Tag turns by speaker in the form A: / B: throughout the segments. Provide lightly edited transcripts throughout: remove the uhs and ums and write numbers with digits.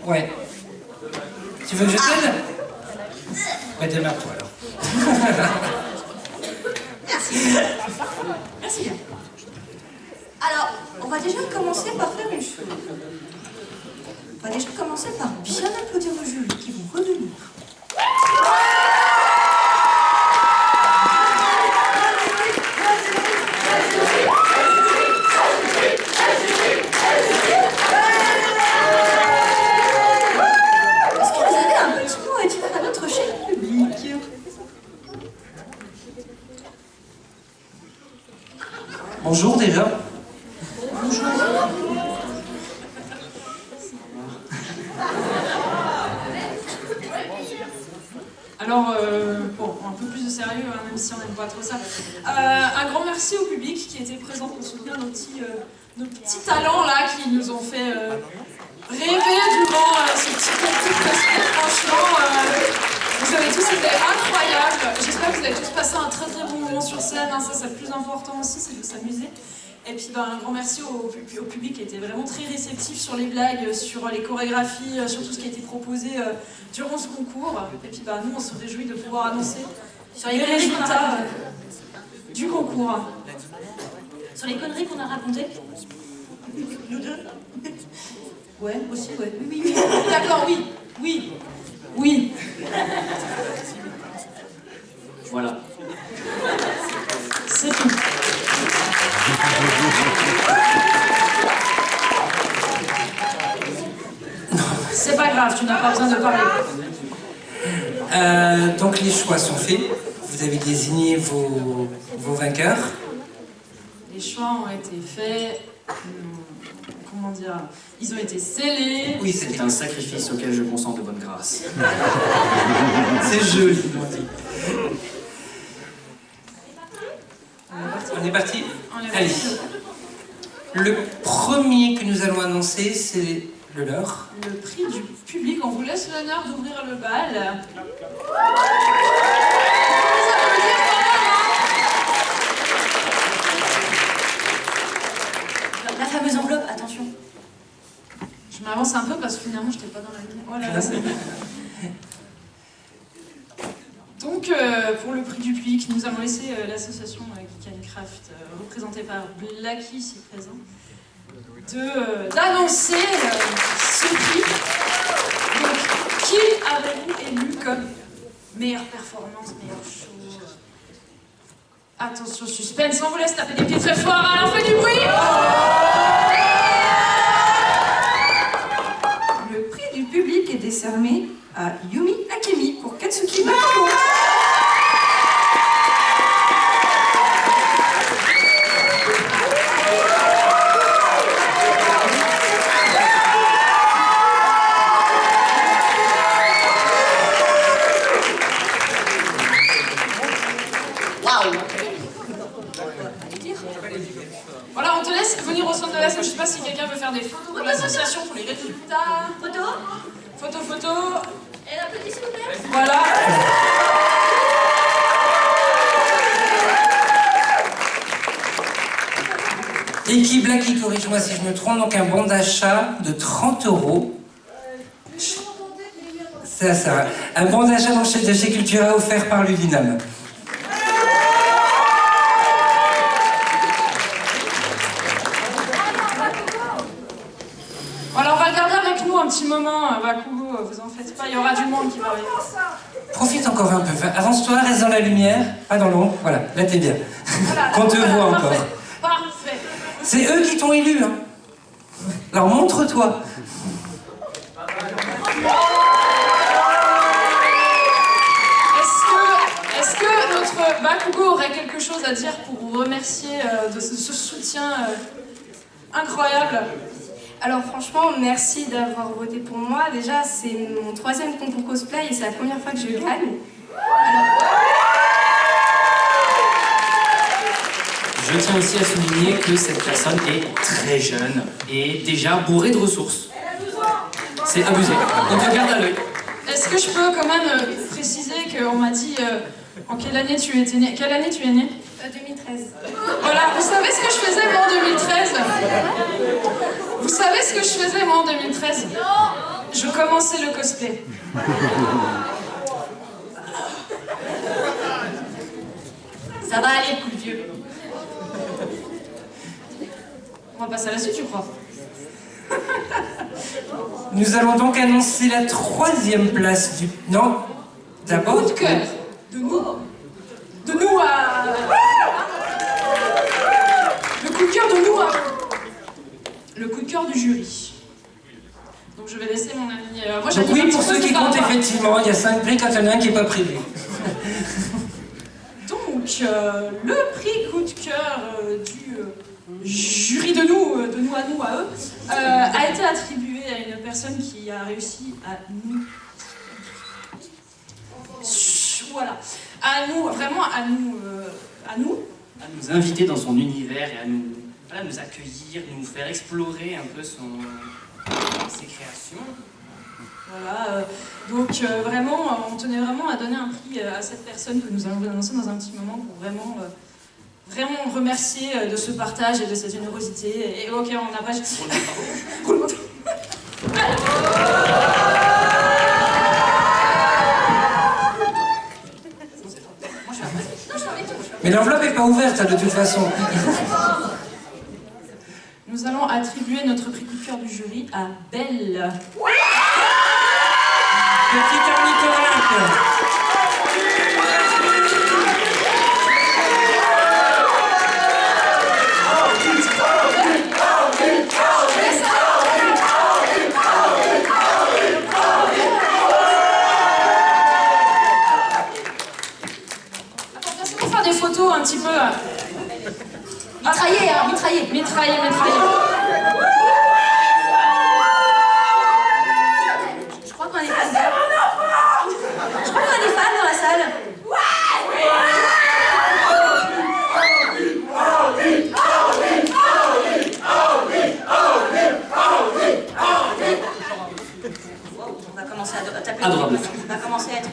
A: Ouais. Tu veux que je t'aide? Ouais, démarre-toi alors.
B: Merci. Merci bien. Alors, on va déjà commencer par faire une chose. On va déjà commencer par bien applaudir nos jurys qui vont revenir. Est-ce que vous avez un petit mot à dire à notre cher public?
A: Bonjour déjà.
B: Bonjour.
C: Alors, bon, un peu plus de sérieux, hein, même si on n'aime pas trop ça. Un grand merci au public qui était présent pour soutenir nos petits talents là, qui nous ont fait rêver durant ce petit concours parce que franchement, vous avez tous été incroyables. J'espère que vous avez tous passé un très très bon moment sur scène, hein, ça c'est le plus important aussi, c'est de s'amuser. Et puis un grand merci au public qui était vraiment très réceptif sur les blagues, sur les chorégraphies, sur tout ce qui a été proposé durant ce concours. Et puis nous on se réjouit de pouvoir annoncer
B: Sur
C: les résultats du concours.
B: Sur les conneries qu'on a racontées. Nous deux. Ouais, aussi, ouais. Oui.
C: D'accord, oui.
D: Voilà.
C: C'est tout. C'est pas grave, tu n'as pas besoin de parler.
A: Donc les choix sont faits. Vous avez désigné vos vainqueurs.
C: Les choix ont été faits. Comment dire? Ils ont été scellés.
A: Oui,
D: C'est un sacrifice auquel je consens de bonne grâce.
A: C'est joli, on dit. On est parti?
C: On est
A: Allez.
C: parti.
A: Le premier que nous allons annoncer, c'est le leur.
C: Le prix du public, on vous laisse l'honneur d'ouvrir le bal.
B: La fameuse enveloppe, attention.
C: Je m'avance un peu parce que finalement je n'étais pas dans la ligne. Oh là là, c'est... Donc, pour le prix du public, nous allons laisser l'association Geek and Craft, représentée par Blacky ici présent, d'annoncer ce prix. Donc, qui avez-vous élu comme meilleure performance, meilleur show? Attention, suspense, on vous laisse taper des pieds très fort, alors faites du bruit!
B: Le prix du public est décerné à Yumi Akemi pour Katsuki Bakugo.
C: Voilà, on te laisse venir au centre de la scène. Je sais pas si quelqu'un veut faire des photos pour l'association pour les résultats. Photo.
B: Et l'applaudit s'il vous plaît.
C: Voilà.
A: Équipe Blacky, corrige-moi si je me trompe, donc un bon d'achat de 30 €. C'est ça. Un bon d'achat de chez Cultura offert par l'Udinam.
C: Alors, on va le garder avec nous un petit moment. Bakugo, vous en faites pas, il y aura du monde qui va arriver.
A: Profite encore un peu. Avance-toi, reste dans la lumière, pas dans l'ombre. Voilà, là t'es bien.
C: Voilà,
A: Qu'on te voit encore.
C: Parfait.
A: C'est eux qui t'ont élu, hein. Alors montre-toi.
C: Est-ce que notre Bakugo aurait quelque chose à dire pour vous remercier de ce soutien incroyable?
E: Alors franchement, merci d'avoir voté pour moi. Déjà, c'est mon 3e concours cosplay et c'est la première fois que je gagne.
D: Je tiens aussi à souligner que cette personne est très jeune et déjà bourrée de ressources. C'est abusé. Donc on garde à l'œil.
C: Est-ce que je peux quand même préciser qu'on m'a dit en quelle année tu étais né? Quelle année tu es né?
E: 2013.
C: Voilà, vous savez ce que je faisais moi en 2013? Vous savez ce que je faisais moi en 2013? commencer le cosplay.
B: Ça va aller, coup de vieux.
C: On va passer à la suite, je crois.
A: Nous allons donc annoncer la 3e place du... Non, d'abord...
C: Coup de cœur. De nous. De nous à... Le coup de cœur de nous à... Le coup de cœur du jury. Donc je vais laisser mon ami... moi,
A: Donc
C: j'anime
A: oui,
C: un
A: pour
C: petit peu,
A: ceux qui
C: c'est pas
A: comptent,
C: grave.
A: effectivement, il y a 5 prix quand il y en a un qui n'est pas prévu.
C: Donc, le prix coup de cœur du jury de nous à nous, à eux, a été attribué à une personne qui a réussi à nous... Voilà. À nous, vraiment à nous...
D: À nous inviter dans son univers et à nous, voilà, nous accueillir, nous faire explorer un peu ses créations.
C: Voilà, donc vraiment, on tenait vraiment à donner un prix à cette personne que nous allons vous annoncer dans un petit moment pour vraiment, vraiment remercier de ce partage et de cette générosité. Et ok, on n'a pas... Roulement de
A: Mais l'enveloppe n'est pas ouverte, hein, de toute façon.
C: Nous allons attribuer notre prix coup de cœur du jury à Belle.
A: Petit ornithorynque.
C: Pour faire des photos un petit peu...
B: Mitraillé, hein, mitraillé.
C: Mitraillé.
B: Je crois qu'on a des fans. Je crois qu'on a des fans dans la salle. On va commencer à taper.
D: Adorable.
B: On va commencer à être...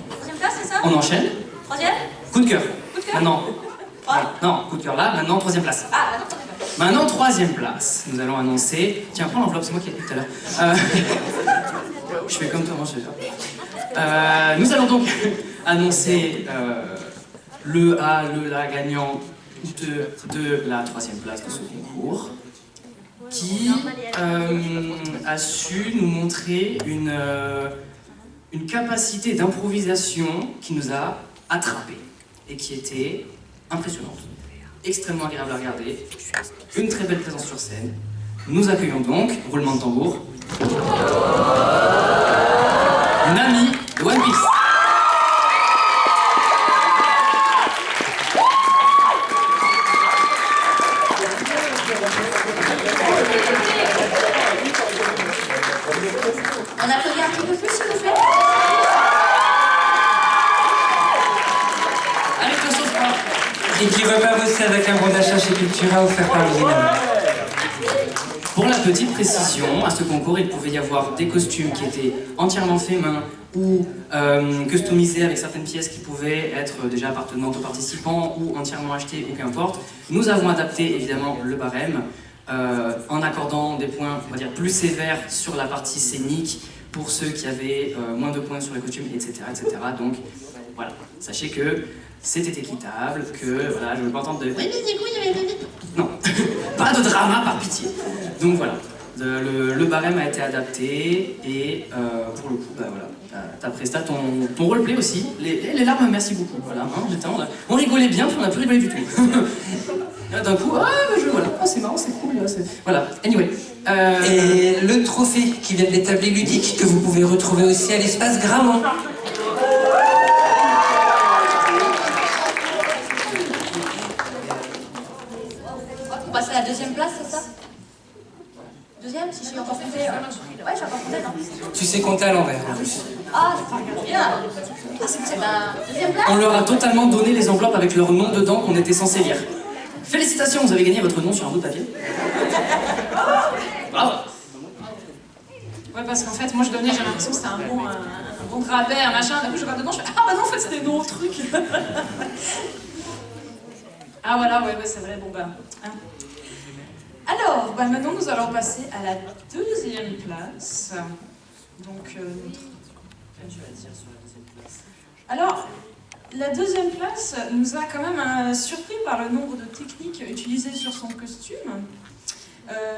B: Troisième place, c'est ça?
D: On enchaîne.
B: Troisième?
D: Coup de cœur.
B: Coup de cœur?
D: Maintenant.
B: Ouais.
D: Non, coup de cœur là, maintenant 3e place.
B: Ah, attends, troisième place.
D: Maintenant 3e place. Nous allons annoncer... Tiens, prends l'enveloppe, c'est moi qui l'ai dit tout à l'heure. Je fais comme toi, moi je fais ça. Nous allons donc annoncer la gagnant de la 3e place de ce concours, qui a su nous montrer une capacité d'improvisation qui nous a attrapés et qui était impressionnante, extrêmement agréable à regarder, une très belle présence sur scène. Nous accueillons donc, roulement de tambour, Nami de One Piece.
B: On applaudit un petit peu plus, s'il vous plaît.
D: Allez, que sauce pas.
A: Et qui veut pas bosser avec un bon d'achat chez Cultura offert par le Dynamo.
D: Pour la petite précision, à ce concours, il pouvait y avoir des costumes qui étaient entièrement faits main ou customisés avec certaines pièces qui pouvaient être déjà appartenantes aux participants ou entièrement achetées ou qu'importe. Nous avons adapté évidemment le barème en accordant des points, on va dire, plus sévères sur la partie scénique pour ceux qui avaient moins de points sur les costumes, etc., etc. Donc voilà, sachez que c'était équitable, que voilà, je ne veux pas entendre de... Non, pas de drama par pitié. Donc voilà, le barème a été adapté et pour le coup, bah voilà, t'as presté ton roleplay aussi. Les larmes, merci beaucoup. Voilà, hein, on rigolait bien, puis on n'a plus rigolé du tout. Et là, d'un coup, voilà, c'est marrant, c'est cool. Là, voilà, anyway.
A: Et le trophée qui vient de l'établi ludique que vous pouvez retrouver aussi à l'espace Gramont.
B: On passe à la deuxième place, c'est ça? Deuxième, si je suis encore comptée. Ouais, je suis encore comptée, non?
A: Tu sais compter à l'envers en plus.
B: Ah, bien. Ah, c'est la deuxième place?
D: On leur a totalement donné les enveloppes avec leur nom dedans qu'on était censé lire. Félicitations, vous avez gagné votre nom sur un bout de papier. Bravo.
C: Ouais, parce qu'en fait, moi je donnais, j'ai l'impression que c'était un bon rabais, un machin. D'un coup, je regarde dedans, je fais ah bah non, en fait, c'était nos trucs. Ah voilà, ouais, c'est vrai, bon bah. Hein. Alors, bah maintenant nous allons passer à la deuxième place. Donc, je vais dire sur la deuxième place. Alors, la deuxième place nous a quand même surpris par le nombre de techniques utilisées sur son costume.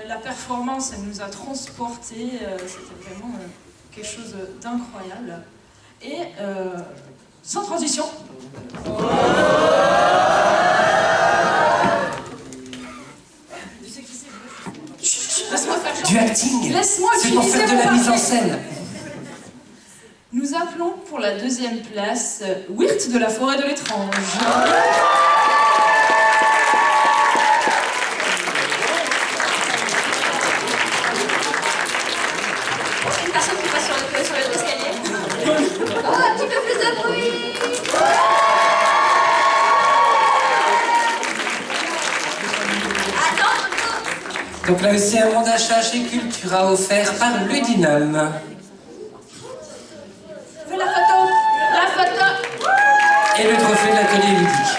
C: La performance, elle nous a transportés, c'était vraiment quelque chose d'incroyable. Et sans transition. Laisse-moi faire genre.
A: Du acting.
C: Laisse-moi
A: C'est pour
C: utiliser
A: faire de
C: mon
A: la mise en
C: parquet.
A: scène.
C: Nous appelons pour la deuxième place Wirt de la forêt de l'étrange.
B: Une personne qui passe sur les escaliers. Oh, un petit peu plus de bruit. Attends,
A: Donc là aussi, un bon d'achat chez Cultura offert par Ludinum.
B: fais la photo. La photo.
A: Et le trophée de l'atelier ludique.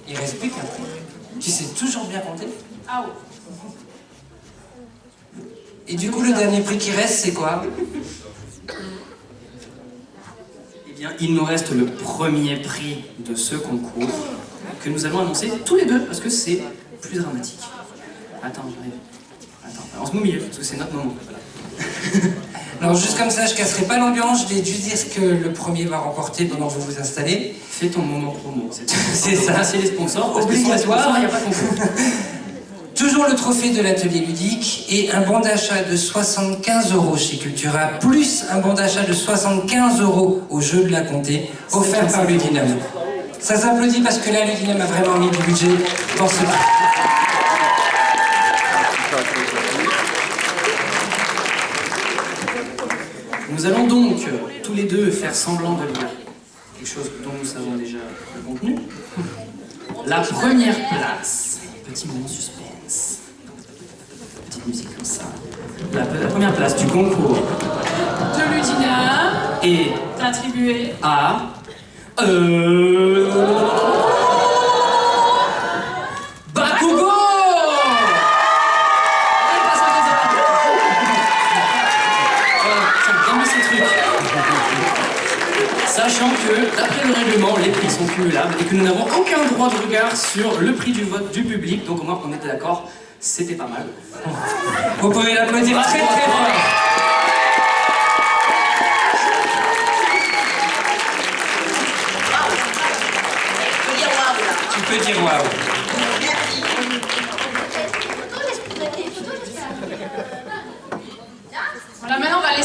A: Il reste plus qu'un prix. Tu sais toujours bien compter.
C: Ah ouais.
A: Et du coup, le dernier prix qui reste, c'est quoi?
D: Eh bien, il nous reste le premier prix de ce concours que nous allons annoncer tous les deux parce que c'est plus dramatique. Attends, j'arrive. Attends, on se met au milieu parce que c'est notre moment. Voilà.
A: Alors juste comme ça, je casserai pas l'ambiance, je vais juste dire ce que le premier va remporter pendant que vous vous installez.
D: Fais ton moment promo.
A: C'est ça.
D: C'est les sponsors. Parce que sans les
A: Obligatoire.
D: sponsors, il n'y a pas de concours.
A: Toujours le trophée de l'atelier ludique et un bon d'achat de 75 € chez Cultura, plus un bon d'achat de 75 € au jeu de la comté, offert par Ludinum. Ça s'applaudit parce que là, Ludinum a vraiment mis du budget dans ce prix.
D: Nous allons donc tous les deux faire semblant de lire quelque chose dont nous savons déjà le contenu. La première place, petit moment suspense, petite musique comme ça. La première place du concours
C: De Ludina,
D: est
C: attribué
D: à Bakugo. Voilà, tiens, donne-moi ces trucs. Sachant que, d'après le règlement, les prix sont cumulables et que nous n'avons aucun droit de regard sur le prix du vote du public, donc au moins on était d'accord, c'était pas mal.
A: Vous pouvez l'applaudir très très fort. Tu peux dire waouh.
B: Photo, j'espère.
C: Voilà, maintenant on va laisser